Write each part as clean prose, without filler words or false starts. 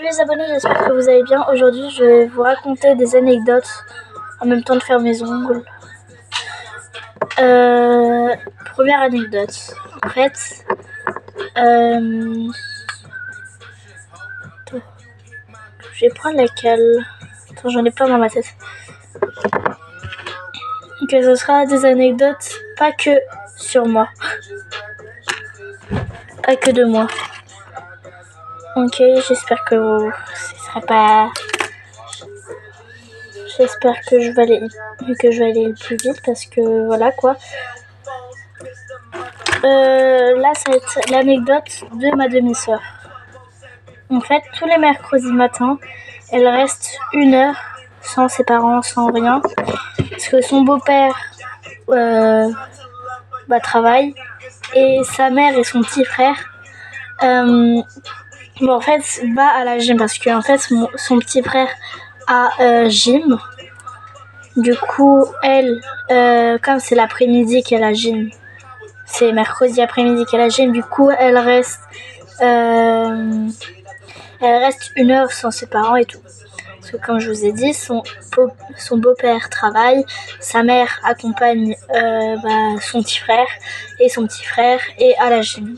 les abonnés, j'espère que vous allez bien. Aujourd'hui, je vais vous raconter des anecdotes en même temps de faire mes ongles. Première anecdote. En fait, je vais prendre laquelle. Attends, j'en ai plein dans ma tête. Donc, ce sera des anecdotes pas que sur moi. Pas que de moi. Ok, j'espère que ce sera pas... J'espère que je vais aller le plus vite parce que voilà quoi. Là, ça va être l'anecdote de ma demi-sœur. En fait, tous les mercredis matins, elle reste 1 heure sans ses parents, sans rien. Parce que son beau-père travaille et sa mère et son petit frère en fait, va à la gym parce que en fait, son petit frère a gym. Du coup, elle, comme c'est l'après-midi qu'elle a gym, c'est mercredi après-midi qu'elle a gym, du coup, elle reste 1 heure sans ses parents et tout. Parce que comme je vous ai dit, son beau-père travaille, sa mère accompagne son petit frère, et son petit frère est à la gym.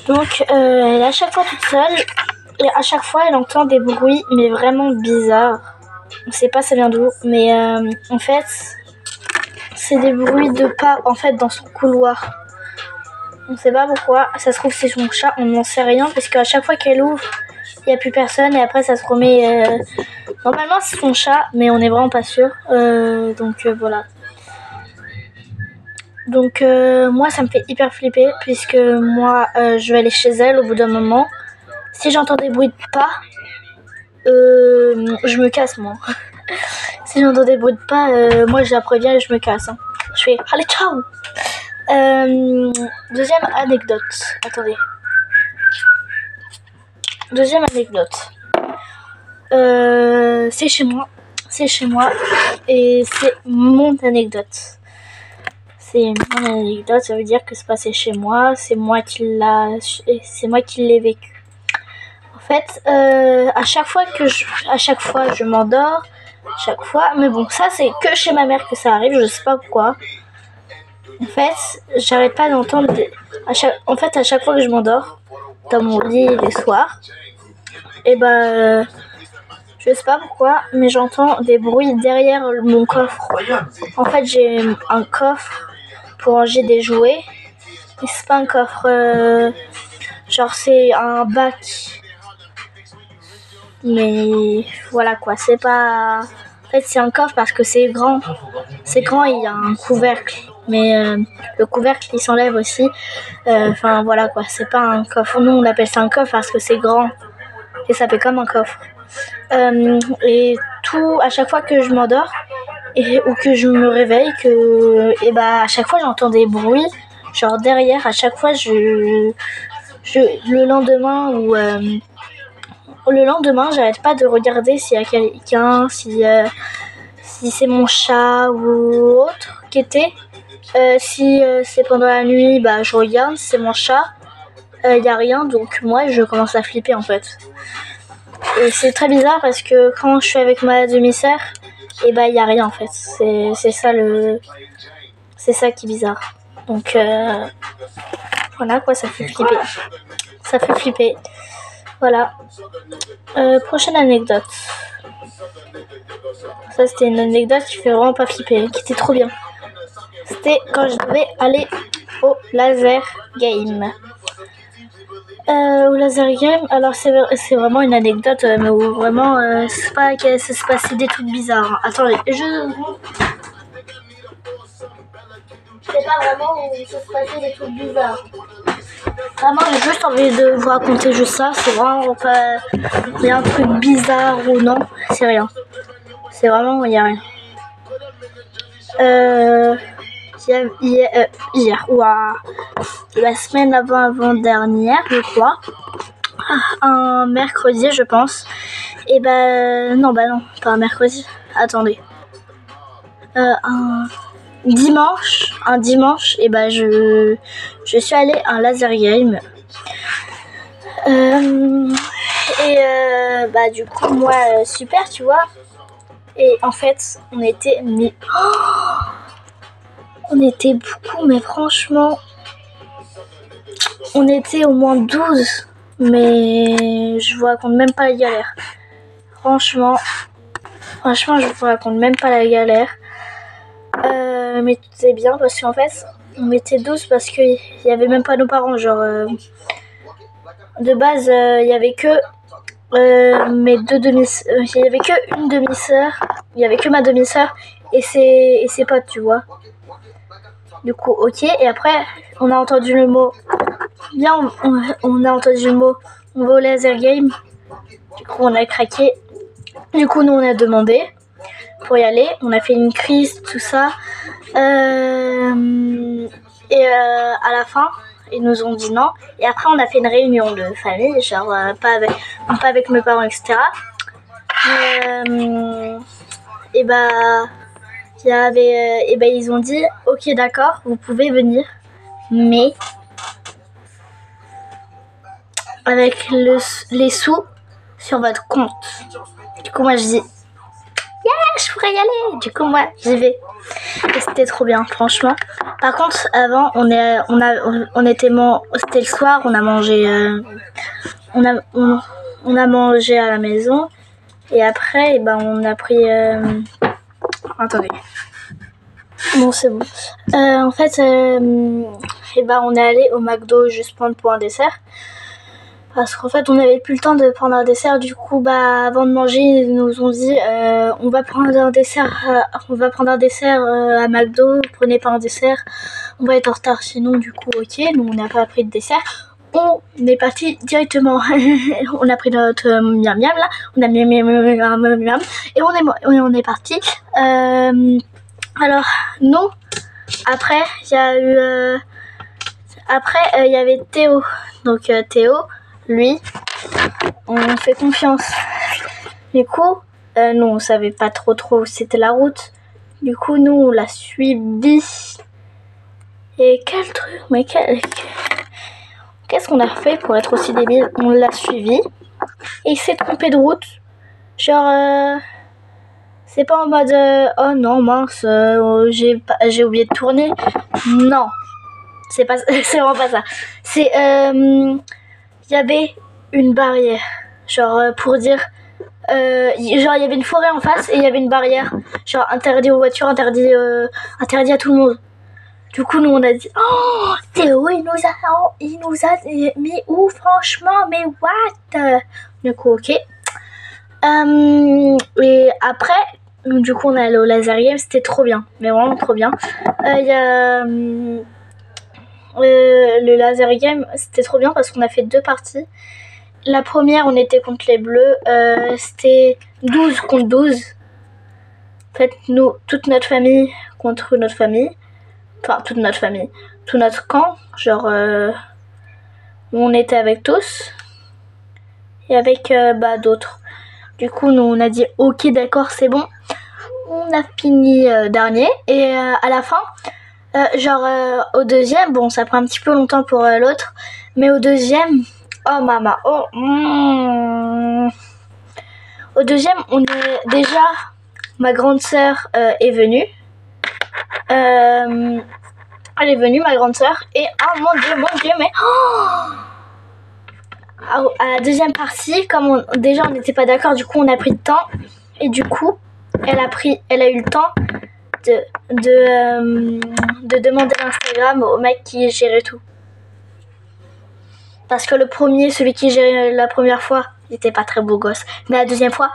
Donc, elle est à chaque fois toute seule, et à chaque fois, elle entend des bruits, mais vraiment bizarres. On sait pas ça vient d'où, mais en fait, c'est des bruits de pas en fait dans son couloir. On sait pas pourquoi. Ça se trouve c'est son chat, on n'en sait rien parce qu'à chaque fois qu'elle ouvre, il y a plus personne et après ça se remet. Normalement c'est son chat, mais on n'est vraiment pas sûr. Donc voilà. Donc moi ça me fait hyper flipper puisque moi je vais aller chez elle au bout d'un moment. Si j'entends des bruits de pas, je me casse moi. Si j'entends des bruits de pas, moi je la préviens et je me casse. Hein. Je fais allez ciao. Deuxième anecdote. Attendez. Deuxième anecdote. C'est chez moi. C'est chez moi et c'est mon anecdote. C'est mon anecdote. Ça veut dire que c'est passé chez moi. C'est moi qui l'ai vécu. En fait, à chaque fois je m'endors. Chaque fois, mais bon, ça c'est que chez ma mère que ça arrive, je sais pas pourquoi. En fait, j'arrête pas d'entendre à chaque fois que je m'endors dans mon lit les soirs, et je sais pas pourquoi, mais j'entends des bruits derrière mon coffre. En fait, j'ai un coffre pour ranger des jouets, mais c'est pas un coffre, genre c'est un bac. Mais voilà quoi, c'est pas... En fait, c'est un coffre parce que c'est grand. C'est grand et il y a un couvercle. Mais le couvercle, il s'enlève aussi. Enfin, voilà quoi, c'est pas un coffre. Nous, on appelle ça un coffre parce que c'est grand. Et ça fait comme un coffre. Et tout, à chaque fois que je m'endors ou que je me réveille, à chaque fois, j'entends des bruits. Genre derrière, à chaque fois, le lendemain, j'arrête pas de regarder s'il y a quelqu'un, si c'est mon chat ou autre qui était. Si c'est pendant la nuit, je regarde, si c'est mon chat, il n'y a rien, donc moi je commence à flipper en fait. Et c'est très bizarre parce que quand je suis avec ma demi-sœur, il n'y a rien en fait. C'est ça qui est bizarre. Donc voilà quoi, ça fait flipper. Ça fait flipper. Voilà. Prochaine anecdote. Ça c'était une anecdote qui fait vraiment pas flipper, qui était trop bien. C'était quand je devais aller au laser game. Au laser game, alors c'est vraiment une anecdote, mais où vraiment c'est pas que ça se passait des trucs bizarres. Hein. Attendez, c'est pas vraiment où ça se passait des trucs bizarres. Vraiment, j'ai juste envie de vous raconter juste ça. C'est vraiment pas... Il y a un truc bizarre ou non. C'est rien. C'est vraiment... Il n'y a rien. Hier ou la semaine avant-dernière, je crois. Un mercredi, je pense. Et non, pas un mercredi. Attendez. Un dimanche, je suis allée à un laser game. bah du coup moi super tu vois. Et en fait on était on était beaucoup, mais franchement on était au moins 12. Mais je vous raconte même pas la galère. Franchement je vous raconte même pas la galère. Mais c'est bien parce qu'en fait on était 12 parce qu'il y avait même pas nos parents. Genre de base il y avait que mes deux il y avait que une demi-sœur, il y avait que ma demi-sœur et ses potes tu vois. Du coup ok, et après on a entendu le mot on a entendu le mot on va au laser game. Du coup on a craqué. Du coup nous on a demandé pour y aller, on a fait une crise tout ça et à la fin ils nous ont dit non. Et après on a fait une réunion de famille, genre pas avec mes parents etc. Et bah il y avait et bah ils ont dit ok d'accord vous pouvez venir mais avec les sous sur votre compte. Du coup moi je dis je pourrais y aller. Du coup moi j'y vais. Et c'était trop bien franchement. Par contre avant c'était le soir, on a mangé on a mangé à la maison et après on a pris attendez. Bon c'est bon. En fait on est allé au McDo juste pour un dessert. Parce qu'en fait on n'avait plus le temps de prendre un dessert. Du coup avant de manger ils nous ont dit on va prendre un dessert à McDo, prenez pas un dessert, on va être en retard sinon. Du coup ok, nous on n'a pas pris de dessert, on est parti directement. On a pris notre miam miam là, on a miam miam miam miam et on est parti. Alors nous après il y avait Théo. Donc Théo lui on fait confiance. Du coup nous on savait pas trop où c'était la route. Du coup nous on l'a suivi. Et quel truc, mais qu'est-ce qu'on a fait pour être aussi débile? On l'a suivi et il s'est trompé de route. Genre c'est pas en mode oh non mince j'ai oublié de tourner. Non, c'est vraiment pas ça. C'est il y avait une barrière, genre pour dire genre il y avait une forêt en face et il y avait une barrière, genre interdit aux voitures, interdit à tout le monde. Du coup nous on a dit oh Théo il nous a mis où franchement, mais what. Du coup ok. Et après du coup on est allé au laser game, c'était trop bien, mais vraiment trop bien. Il y a le laser game, c'était trop bien parce qu'on a fait 2 parties. La première, on était contre les bleus. C'était 12 contre 12. En fait, nous, toute notre famille contre notre famille. Enfin, toute notre famille. Tout notre camp. Genre, on était avec tous. Et avec d'autres. Du coup, nous, on a dit ok, d'accord, c'est bon. On a fini dernier. Et à la fin, au deuxième, bon, ça prend un petit peu longtemps pour l'autre. Mais au deuxième... Oh maman, Au deuxième, on est déjà... Ma grande sœur est venue. Elle est venue, ma grande sœur. Et oh mon dieu, mais... à la deuxième partie, comme déjà on n'était pas d'accord, du coup on a pris le temps. Et du coup, elle a eu le temps de demander l'Instagram au mec qui gérait tout. Parce que celui qui gérait la première fois, il était pas très beau gosse. Mais la deuxième fois,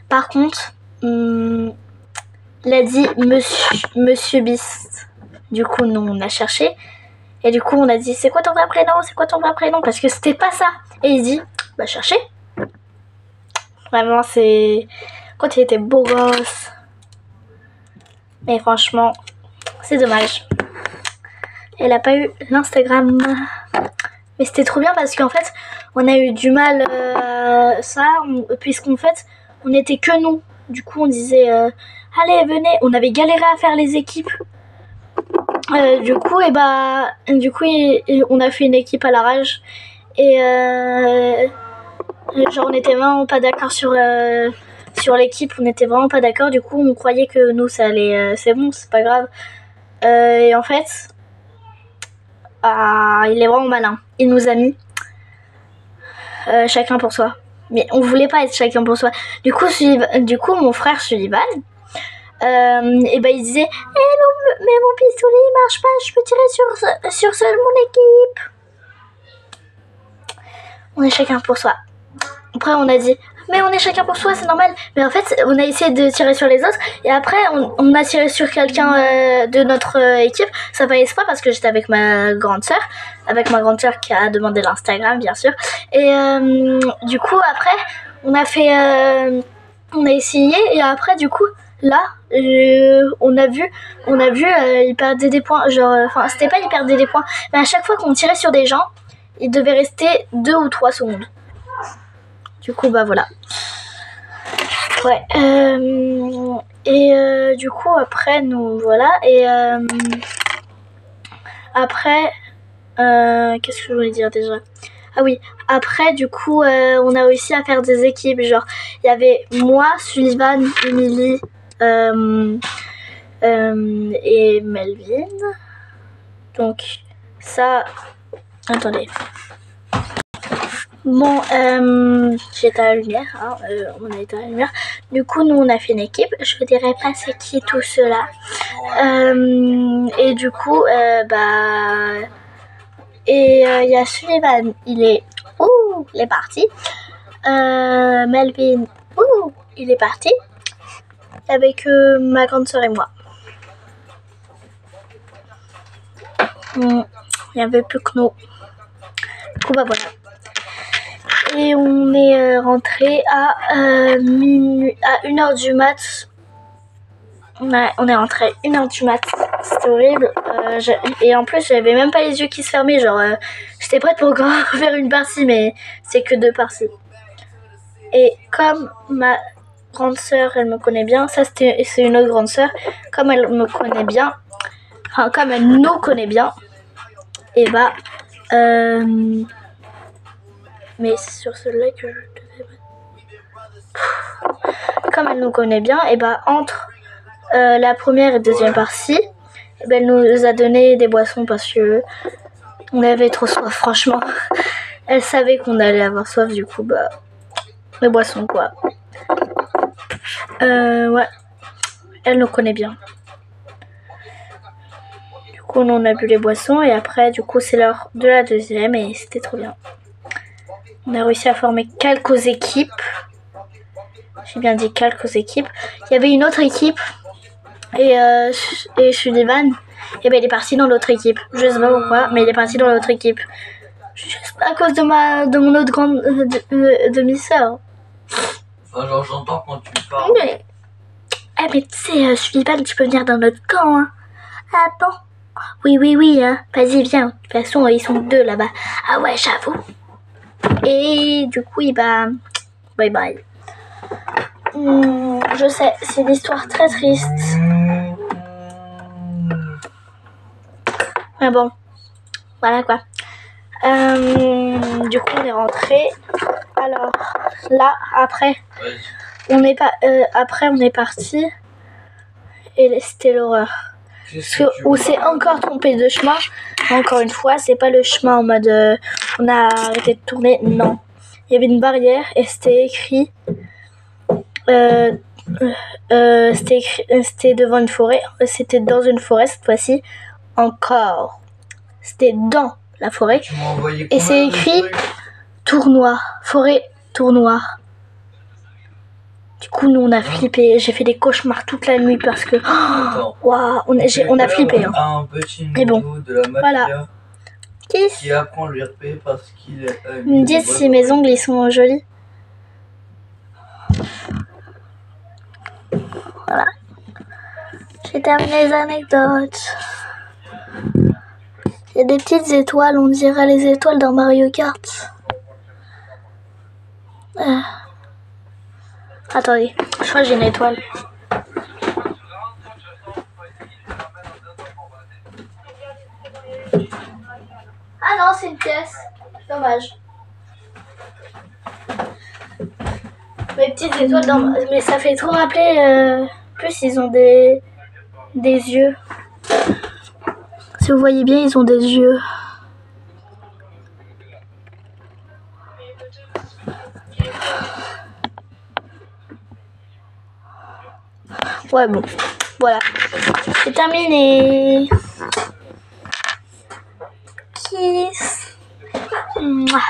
par contre, il a dit Monsieur Beast. Du coup, nous, on a cherché. Et du coup, on a dit, c'est quoi ton vrai prénom? Parce que c'était pas ça. Et il dit, bah cherchez. Vraiment, c'est... Quand il était beau gosse. Mais franchement, c'est dommage. Elle a pas eu l'Instagram. Mais c'était trop bien parce qu'en fait, on a eu du mal puisqu'en fait, on n'était que nous. Du coup, on disait, allez, venez. On avait galéré à faire les équipes. Du coup, on a fait une équipe à l'arrache. Et Genre on était vraiment pas d'accord sur l'équipe, on était vraiment pas d'accord. Du coup on croyait que nous ça allait, c'est bon, c'est pas grave. Et en fait, il est vraiment malin. Il nous a mis chacun pour soi. Mais on voulait pas être chacun pour soi. Du coup mon frère Sullivan, et ben il disait mais mon pistolet il marche pas, je peux tirer sur seule mon équipe. On est chacun pour soi. Après on a dit mais on est chacun pour soi, c'est normal. Mais en fait on a essayé de tirer sur les autres et après on a tiré sur quelqu'un de notre équipe. Ça fait exprès parce que j'étais avec ma grande sœur qui a demandé l'Instagram bien sûr. Et du coup après on a essayé et après du coup là on a vu il perdait des points, genre enfin c'était pas il perdait des points, mais à chaque fois qu'on tirait sur des gens il devait rester 2 ou 3 secondes. Du coup bah voilà. Ouais. Et du coup après nous voilà et après qu'est-ce que je voulais dire déjà? Ah oui, après du coup on a réussi à faire des équipes, genre il y avait moi, Sullivan, Emily et Melvin. Donc ça, attendez. Bon, j'étais à la lumière, hein, on a été à la lumière. Du coup, nous, on a fait une équipe. Je vous dirai pas c'est qui tout cela. Et du coup, il y a Sullivan, il est parti. Melvin, il est parti. Avec ma grande sœur et moi. Il n'y avait plus que nous. Du coup, bah voilà. Et on est rentré à minuit, à 1h du mat. On est rentré à 1h du mat. C'était horrible. Et en plus, j'avais même pas les yeux qui se fermaient. Genre, j'étais prête pour faire une partie, mais c'est que 2 parties. Et comme ma grande sœur, elle me connaît bien. Ça, c'est une autre grande sœur. Comme elle me connaît bien, enfin, comme elle nous connaît bien, et bah, mais c'est sur celle-là que je devais. Comme elle nous connaît bien, et bah, entre la première et deuxième partie, et bah, elle nous a donné des boissons parce que on avait trop soif, franchement. Elle savait qu'on allait avoir soif, du coup, bah, des boissons, quoi. Ouais. Elle nous connaît bien. Du coup, on a bu les boissons et après, du coup, c'est l'heure de la deuxième et c'était trop bien. On a réussi à former quelques équipes. J'ai bien dit quelques équipes. Il y avait une autre équipe et Sullivan, et ben il est parti dans l'autre équipe. Je sais pas pourquoi, mais il est parti dans l'autre équipe. Juste à cause de mon autre grande demi-sœur. Enfin, genre j'entends quand tu parles. Mais tu sais, Sullivan, tu peux venir dans notre camp, hein. Ah bon? Oui, hein. Vas-y, viens. De toute façon, ils sont 2 là-bas. Ah ouais, j'avoue. Et du coup, il va... Bye bye. Je sais, c'est une histoire très triste. Mais bon, voilà quoi. Du coup, on est rentré. Alors, là, après, on est parti. Et c'était l'horreur. On s'est encore trompé de chemin. Encore une fois, c'est pas le chemin en mode on a arrêté de tourner. Non. Il y avait une barrière et c'était écrit. C'était devant une forêt. C'était dans une forêt cette fois-ci. Encore. C'était dans la forêt. Et c'est écrit Tournoi. Forêt Tournoi. Du coup, nous, on a flippé. J'ai fait des cauchemars toute la nuit parce que... Waouh, on a flippé. Hein. Un petit Et bon, de la voilà. Qui apprend le RP parce qu'il est... Ils me disent si mes ongles, ils sont jolis. Voilà. J'ai terminé les anecdotes. Il y a des petites étoiles, on dirait les étoiles dans Mario Kart. Attendez, je crois que j'ai une étoile. Ah non, c'est une pièce. Dommage. mes petites étoiles dans... Mais ça fait trop rappeler... Plus ils ont des yeux. Si vous voyez bien, ils ont des yeux. Ouais, bon. Voilà. C'est terminé. Kiss. Mouah.